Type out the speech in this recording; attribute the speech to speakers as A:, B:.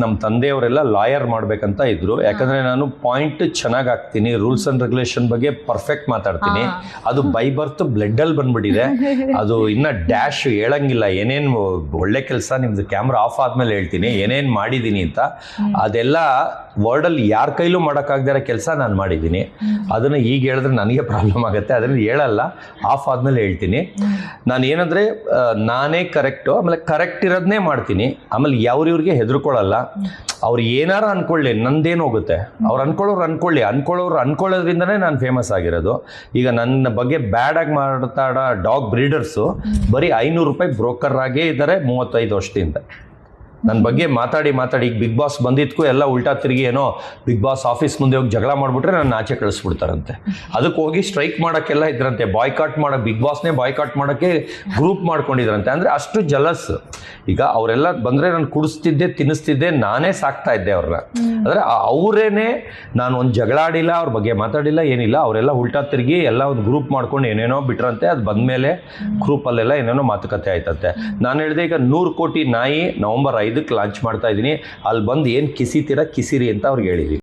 A: ನಮ್ಮ ತಂದೆಯವರೆಲ್ಲ ಲಾಯರ್ ಮಾಡ್ಬೇಕಂತ ಇದ್ರು. ಯಾಕಂದ್ರೆ ನಾನು ಪಾಯಿಂಟ್ ಚೆನ್ನಾಗಿ ಹಾಕ್ತೀನಿ, ರೂಲ್ಸ್ ಅಂಡ್ ರೆಗ್ಯುಲೇಷನ್ ಬಗ್ಗೆ ಪರ್ಫೆಕ್ಟ್ ಮಾತಾಡ್ತೀನಿ. ಅದು ಬೈ ಬರ್ತ್ ಬ್ಲಡ್ ಅಲ್ಲಿ ಬಂದ್ಬಿಟ್ಟಿದೆ. ಅದು ಇನ್ನ ಡ್ಯಾಶ್ ಹೇಳಂಗಿಲ್ಲ. ಏನೇನು ಒಳ್ಳೆ ಕೆಲಸ ನಿಮ್ದು ಕ್ಯಾಮ್ರಾ ಆಫ್ ಆದ್ಮೇಲೆ ಹೇಳ್ತೀನಿ ಏನೇನ್ ಮಾಡಿದೀನಿ ಅಂತ. ಅದೆಲ್ಲ ವರ್ಡಲ್ಲಿ ಯಾರ ಕೈಲೂ ಮಾಡೋಕ್ಕಾಗದಿರೋ ಕೆಲಸ ನಾನು ಮಾಡಿದ್ದೀನಿ. ಅದನ್ನು ಈಗ ಹೇಳಿದ್ರೆ ನನಗೆ ಪ್ರಾಬ್ಲಮ್ ಆಗುತ್ತೆ, ಅದನ್ನು ಹೇಳಲ್ಲ, ಆಫ್ ಆದಮೇಲೆ ಹೇಳ್ತೀನಿ. ನಾನು ಏನಂದರೆ ನಾನೇ ಕರೆಕ್ಟು, ಆಮೇಲೆ ಕರೆಕ್ಟ್ ಇರೋದನ್ನೇ ಮಾಡ್ತೀನಿ. ಆಮೇಲೆ ಇವ್ರಿಗೆ ಹೆದರ್ಕೊಳ್ಳಲ್ಲ. ಅವ್ರು ಏನಾರ ಅನ್ಕೊಳ್ಳಿ, ನಂದೇನು ಹೋಗುತ್ತೆ, ಅವ್ರು ಅನ್ಕೊಳ್ಳೋರು ಅನ್ಕೊಳ್ಳೋದ್ರಿಂದನೇ ನಾನು ಫೇಮಸ್ ಆಗಿರೋದು. ಈಗ ನನ್ನ ಬಗ್ಗೆ ಬ್ಯಾಡಾಗಿ ಮಾತಾಡೋ ಡಾಗ್ ಬ್ರೀಡರ್ಸು ಬರೀ 500 ರೂಪಾಯಿ ಬ್ರೋಕರ್ ಆಗೇ ಇದ್ದಾರೆ 35 ವರ್ಷದಿಂದ. ನನ್ನ ಬಗ್ಗೆ ಮಾತಾಡಿ ಈಗ ಬಿಗ್ ಬಾಸ್ ಬಂದಿದ್ಕು ಎಲ್ಲ ಉಲ್ಟಾ ತಿರುಗಿ ಏನೋ ಬಿಗ್ ಬಾಸ್ ಆಫೀಸ್ ಮುಂದೆ ಹೋಗಿ ಜಗಳ ಮಾಡಿಬಿಟ್ರೆ ನನ್ನ ಆಚೆ ಕಳಿಸ್ಬಿಡ್ತಾರಂತೆ. ಅದಕ್ಕೆ ಹೋಗಿ ಸ್ಟ್ರೈಕ್ ಮಾಡೋಕ್ಕೆಲ್ಲ ಇದ್ರಂತೆ, ಬಿಗ್ ಬಾಸ್ನೇ ಬಾಯ್ಕಾಟ್ ಮಾಡೋಕ್ಕೆ ಗ್ರೂಪ್ ಮಾಡ್ಕೊಂಡಿದ್ರಂತೆ. ಅಂದರೆ ಅಷ್ಟು ಜಲಸ್. ಈಗ ಅವರೆಲ್ಲ ಬಂದರೆ ನಾನು ಕುಡಿಸ್ತಿದ್ದೆ, ತಿನ್ನಿಸ್ತಿದ್ದೆ, ನಾನೇ ಸಾಕ್ತಾ ಇದ್ದೆ ಅವ್ರನ್ನ. ಅಂದರೆ ಅವರೇನೆ, ನಾನು ಒಂದು ಜಗಳ ಆಡಿಲ್ಲ, ಅವ್ರ ಬಗ್ಗೆ ಮಾತಾಡಿಲ್ಲ, ಏನಿಲ್ಲ. ಅವರೆಲ್ಲ ಉಲ್ಟಾ ತಿರುಗಿ ಎಲ್ಲ ಒಂದು ಗ್ರೂಪ್ ಮಾಡ್ಕೊಂಡು ಏನೇನೋ ಬಿಟ್ರಂತೆ. ಅದು ಬಂದಮೇಲೆ ಗ್ರೂಪಲ್ಲೆಲ್ಲ ಏನೇನೋ ಮಾತುಕತೆ ಆಯ್ತಂತೆ. ನಾನು ಹೇಳಿದೆ, ಈಗ 100 ಕೋಟಿ ನಾಯಿ ನವೆಂಬರ್ 5ಕ್ಕೆ ಲಾಂಚ್ ಮಾಡ್ತಾ ಇದ್ದೀನಿ, ಅಲ್ಲಿ ಬಂದು ಏನು ಕಿಸಿತೀರಾ ಕಿಸಿರಿ ಅಂತ ಅವ್ರಿಗೆ ಹೇಳಿದ್ವಿ.